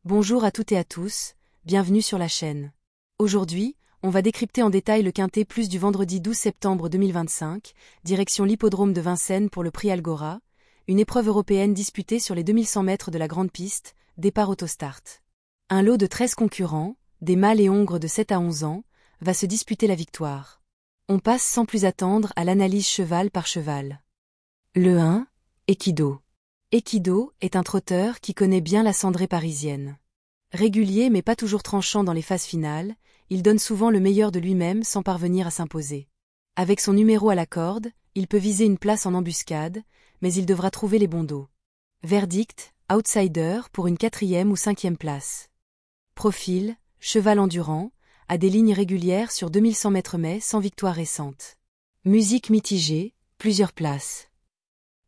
Bonjour à toutes et à tous, bienvenue sur la chaîne. Aujourd'hui, on va décrypter en détail le Quintet Plus du vendredi 12 septembre 2025, direction l'hippodrome de Vincennes pour le prix Algora, une épreuve européenne disputée sur les 2100 mètres de la grande piste, départ autostart. Un lot de 13 concurrents, des mâles et hongres de 7 à 11 ans, va se disputer la victoire. On passe sans plus attendre à l'analyse cheval par cheval. Le 1, Equido. Equido est un trotteur qui connaît bien la cendrée parisienne. Régulier mais pas toujours tranchant dans les phases finales, il donne souvent le meilleur de lui-même sans parvenir à s'imposer. Avec son numéro à la corde, il peut viser une place en embuscade, mais il devra trouver les bons dos. Verdict, outsider pour une 4e ou 5e place. Profil, cheval endurant, a des lignes régulières sur 2100 mètres mais sans victoire récente. Musique mitigée, plusieurs places.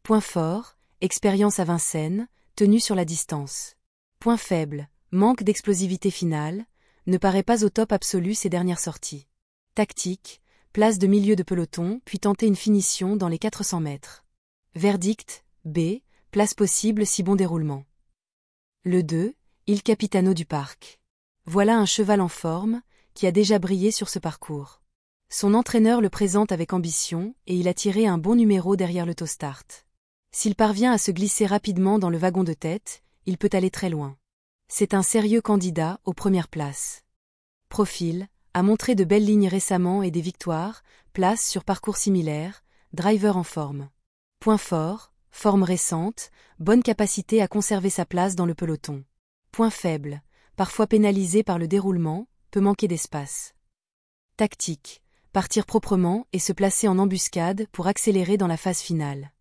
Point fort, expérience à Vincennes, tenue sur la distance. Point faible, manque d'explosivité finale, ne paraît pas au top absolu ces dernières sorties. Tactique, place de milieu de peloton puis tenter une finition dans les 400 mètres. Verdict, B, place possible si bon déroulement. Le 2, Il Capitano du Parc. Voilà un cheval en forme, qui a déjà brillé sur ce parcours. Son entraîneur le présente avec ambition et il a tiré un bon numéro derrière l'autostart. S'il parvient à se glisser rapidement dans le wagon de tête, il peut aller très loin. C'est un sérieux candidat aux premières places. Profil, a montré de belles lignes récemment et des victoires, place sur parcours similaires, driver en forme. Point fort, forme récente, bonne capacité à conserver sa place dans le peloton. Point faible, parfois pénalisé par le déroulement, peut manquer d'espace. Tactique, partir proprement et se placer en embuscade pour accélérer dans la phase finale.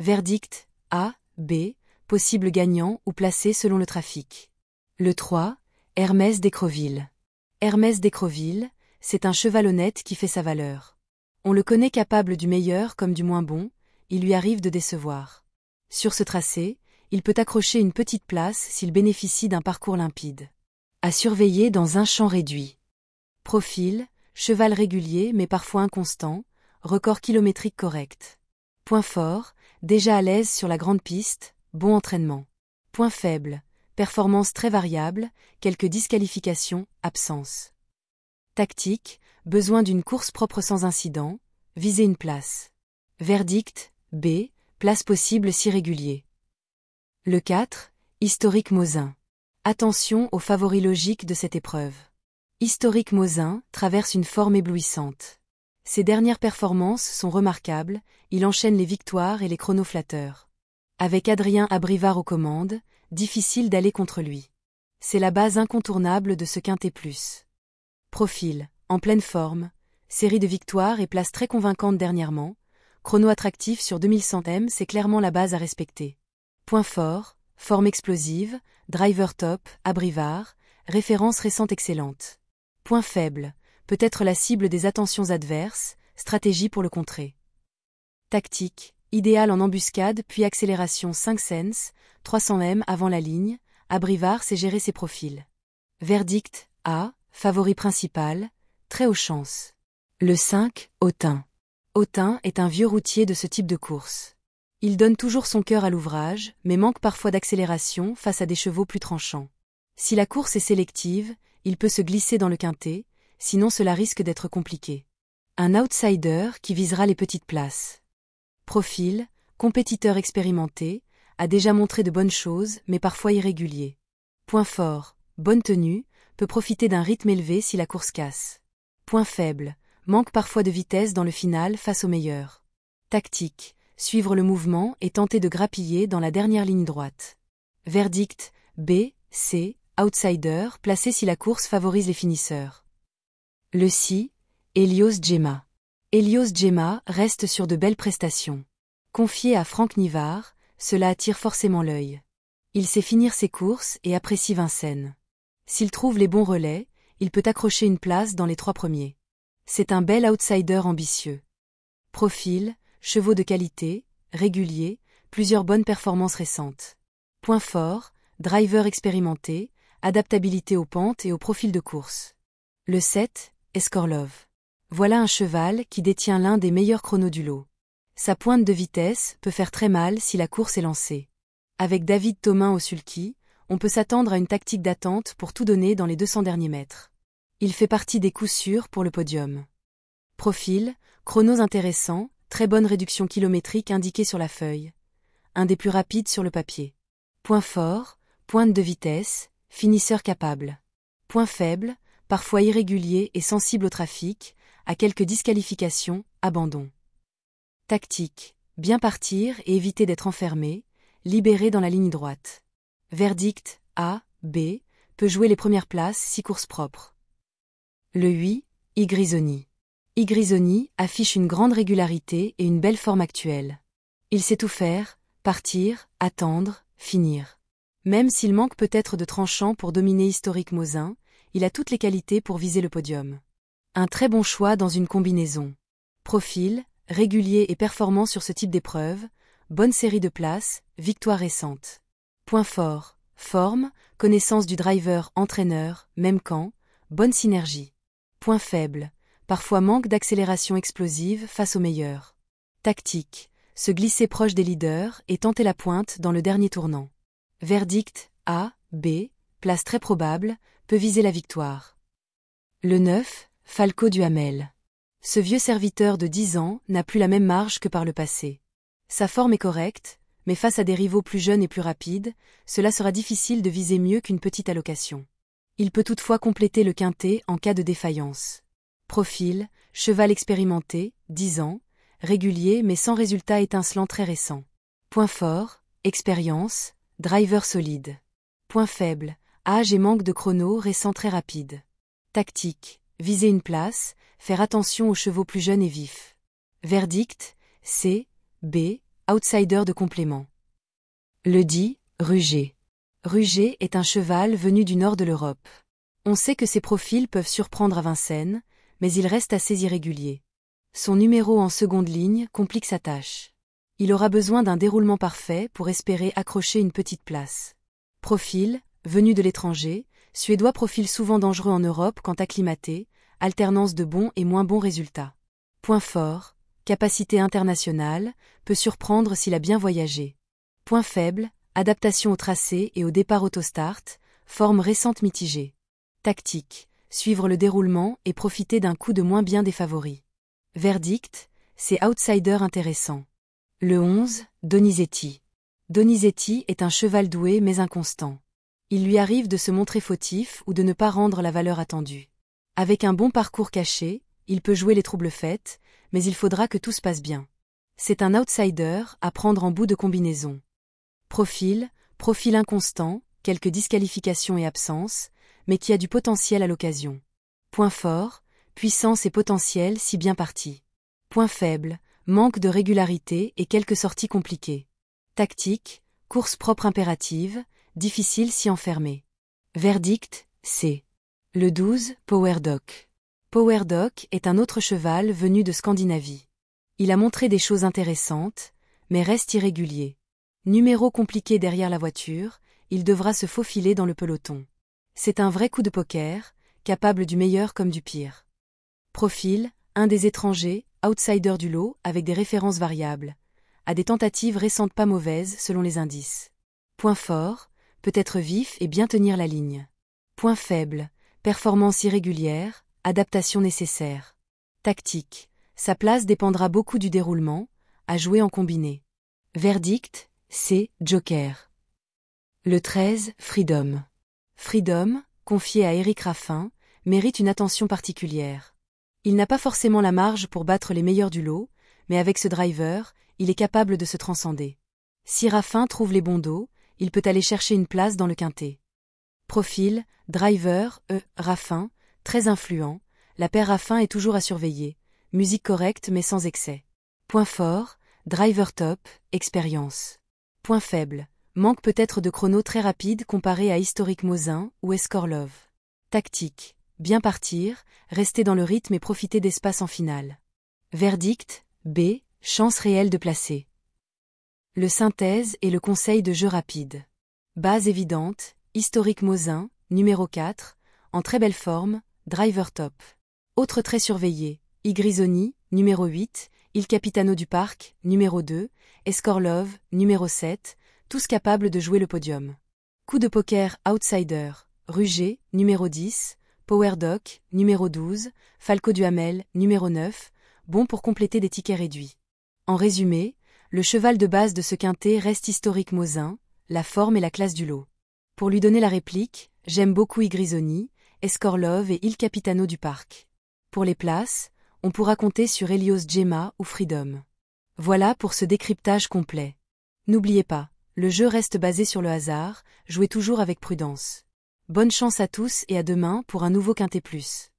Verdict, A, B, possible gagnant ou placé selon le trafic. Le 3, Hermès d'Écreville. Hermès d'Écreville, c'est un cheval honnête qui fait sa valeur. On le connaît capable du meilleur comme du moins bon, il lui arrive de décevoir. Sur ce tracé, il peut accrocher une petite place s'il bénéficie d'un parcours limpide. À surveiller dans un champ réduit. Profil, cheval régulier mais parfois inconstant, record kilométrique correct. Point fort, déjà à l'aise sur la grande piste, bon entraînement. Point faible, performance très variable, quelques disqualifications, absence. Tactique, besoin d'une course propre sans incident, viser une place. Verdict, B, place possible si régulier. Le 4, Historique Mosin. Attention aux favoris logiques de cette épreuve. Historique Mosin traverse une forme éblouissante. Ses dernières performances sont remarquables, il enchaîne les victoires et les chronos flatteurs. Avec Adrien Abrivard aux commandes, difficile d'aller contre lui. C'est la base incontournable de ce Quintet Plus. Profil, en pleine forme, série de victoires et places très convaincantes dernièrement, chrono attractif sur 2100 m, c'est clairement la base à respecter. Point fort, forme explosive, driver top, Abrivard, référence récente excellente. Point faible, peut-être la cible des attentions adverses, stratégie pour le contrer. Tactique, idéal en embuscade puis accélération 5 sens, 300 m avant la ligne, Abrivard sait gérer ses profils. Verdict, A, favori principal, très haut chance. Le 5, Autun. Autun est un vieux routier de ce type de course. Il donne toujours son cœur à l'ouvrage, mais manque parfois d'accélération face à des chevaux plus tranchants. Si la course est sélective, il peut se glisser dans le quintet, sinon cela risque d'être compliqué. Un outsider qui visera les petites places. Profil, compétiteur expérimenté, a déjà montré de bonnes choses mais parfois irrégulier. Point fort, bonne tenue, peut profiter d'un rythme élevé si la course casse. Point faible, manque parfois de vitesse dans le final face aux meilleurs. Tactique, suivre le mouvement et tenter de grappiller dans la dernière ligne droite. Verdict, B, C, outsider, placé si la course favorise les finisseurs. Le 6, Helios Gemma. Helios Gemma reste sur de belles prestations. Confié à Franck Nivard, cela attire forcément l'œil. Il sait finir ses courses et apprécie Vincennes. S'il trouve les bons relais, il peut accrocher une place dans les 3 premiers. C'est un bel outsider ambitieux. Profil, chevaux de qualité, réguliers, plusieurs bonnes performances récentes. Point fort, driver expérimenté, adaptabilité aux pentes et au profil de course. Le 7, Escorlov. Voilà un cheval qui détient l'un des meilleurs chronos du lot. Sa pointe de vitesse peut faire très mal si la course est lancée. Avec David Thomain au sulky, on peut s'attendre à une tactique d'attente pour tout donner dans les 200 derniers mètres. Il fait partie des coups sûrs pour le podium. Profil, chronos intéressants, très bonne réduction kilométrique indiquée sur la feuille. Un des plus rapides sur le papier. Point fort, pointe de vitesse, finisseur capable. Point faible, parfois irrégulier et sensible au trafic, à quelques disqualifications, abandon. Tactique, bien partir et éviter d'être enfermé, libéré dans la ligne droite. Verdict, A, B, peut jouer les premières places si course propre. Le 8, Igrisoni. Igrisoni affiche une grande régularité et une belle forme actuelle. Il sait tout faire, partir, attendre, finir. Même s'il manque peut-être de tranchant pour dominer Historique Mosin, il a toutes les qualités pour viser le podium. Un très bon choix dans une combinaison. Profil, régulier et performant sur ce type d'épreuve, bonne série de places, victoire récente. Point fort, forme, connaissance du driver entraîneur, même camp, bonne synergie. Point faible, parfois manque d'accélération explosive face aux meilleurs. Tactique, se glisser proche des leaders et tenter la pointe dans le dernier tournant. Verdict, A, B, place très probable, peut viser la victoire. Le 9, Falco Duhamel. Ce vieux serviteur de 10 ans n'a plus la même marge que par le passé. Sa forme est correcte, mais face à des rivaux plus jeunes et plus rapides, cela sera difficile de viser mieux qu'une petite allocation. Il peut toutefois compléter le quintet en cas de défaillance. Profil, cheval expérimenté, 10 ans, régulier mais sans résultat étincelant très récent. Point fort, expérience, driver solide. Point faible, âge et manque de chrono récent très rapide. Tactique, viser une place, faire attention aux chevaux plus jeunes et vifs. Verdict, C, B, outsider de complément. Le 10, Ruger. Ruger est un cheval venu du nord de l'Europe. On sait que ses profils peuvent surprendre à Vincennes, mais il reste assez irrégulier. Son numéro en seconde ligne complique sa tâche. Il aura besoin d'un déroulement parfait pour espérer accrocher une petite place. Profil, venu de l'étranger, Suédois profil souvent dangereux en Europe quand acclimaté, alternance de bons et moins bons résultats. Point fort, capacité internationale, peut surprendre s'il a bien voyagé. Point faible, adaptation au tracé et au départ autostart, forme récente mitigée. Tactique, suivre le déroulement et profiter d'un coup de moins bien des favoris. Verdict, c'est outsider intéressant. Le 11, Donizetti. Donizetti est un cheval doué mais inconstant. Il lui arrive de se montrer fautif ou de ne pas rendre la valeur attendue. Avec un bon parcours caché, il peut jouer les troubles faites, mais il faudra que tout se passe bien. C'est un outsider à prendre en bout de combinaison. Profil inconstant, quelques disqualifications et absences, mais qui a du potentiel à l'occasion. Point fort, puissance et potentiel si bien parti. Point faible, manque de régularité et quelques sorties compliquées. Tactique, course propre impérative, difficile si enfermé. Verdict, C. Le 12, Powerdoc. Powerdoc est un autre cheval venu de Scandinavie. Il a montré des choses intéressantes, mais reste irrégulier. Numéro compliqué derrière la voiture, il devra se faufiler dans le peloton. C'est un vrai coup de poker, capable du meilleur comme du pire. Profil, un des étrangers, outsider du lot avec des références variables. A des tentatives récentes pas mauvaises selon les indices. Point fort, peut être vif et bien tenir la ligne. Point faible, performance irrégulière, adaptation nécessaire. Tactique, sa place dépendra beaucoup du déroulement, à jouer en combiné. Verdict, C, Joker. Le 13, Freedom. Freedom, confié à Éric Raffin, mérite une attention particulière. Il n'a pas forcément la marge pour battre les meilleurs du lot, mais avec ce driver, il est capable de se transcender. Si Raffin trouve les bons dos, il peut aller chercher une place dans le quintet. Profil, driver, Raffin, très influent, la paire Raffin est toujours à surveiller, musique correcte mais sans excès. Point fort, driver top, expérience. Point faible, manque peut-être de chrono très rapide comparé à Historique Mosin ou Escorlov. Tactique, bien partir, rester dans le rythme et profiter d'espace en finale. Verdict, B, Chance réelle de placer. Le synthèse et le conseil de jeu rapide. Base évidente, historique Mosin, numéro 4, en très belle forme, driver top. Autre trait surveillé, Igrisoni, numéro 8, Il Capitano du Parc, numéro 2, Escorlove, numéro 7, tous capables de jouer le podium. Coup de poker outsider, Ruger, numéro 10, Powerdoc, numéro 12, Falco Duhamel, numéro 9, bon pour compléter des tickets réduits. En résumé, le cheval de base de ce quintet reste historique Mosin, la forme et la classe du lot. Pour lui donner la réplique, j'aime beaucoup Igrisoni, Escorlove et Il Capitano du Parc. Pour les places, on pourra compter sur Helios Gemma ou Freedom. Voilà pour ce décryptage complet. N'oubliez pas, le jeu reste basé sur le hasard, jouez toujours avec prudence. Bonne chance à tous et à demain pour un nouveau Quintet Plus.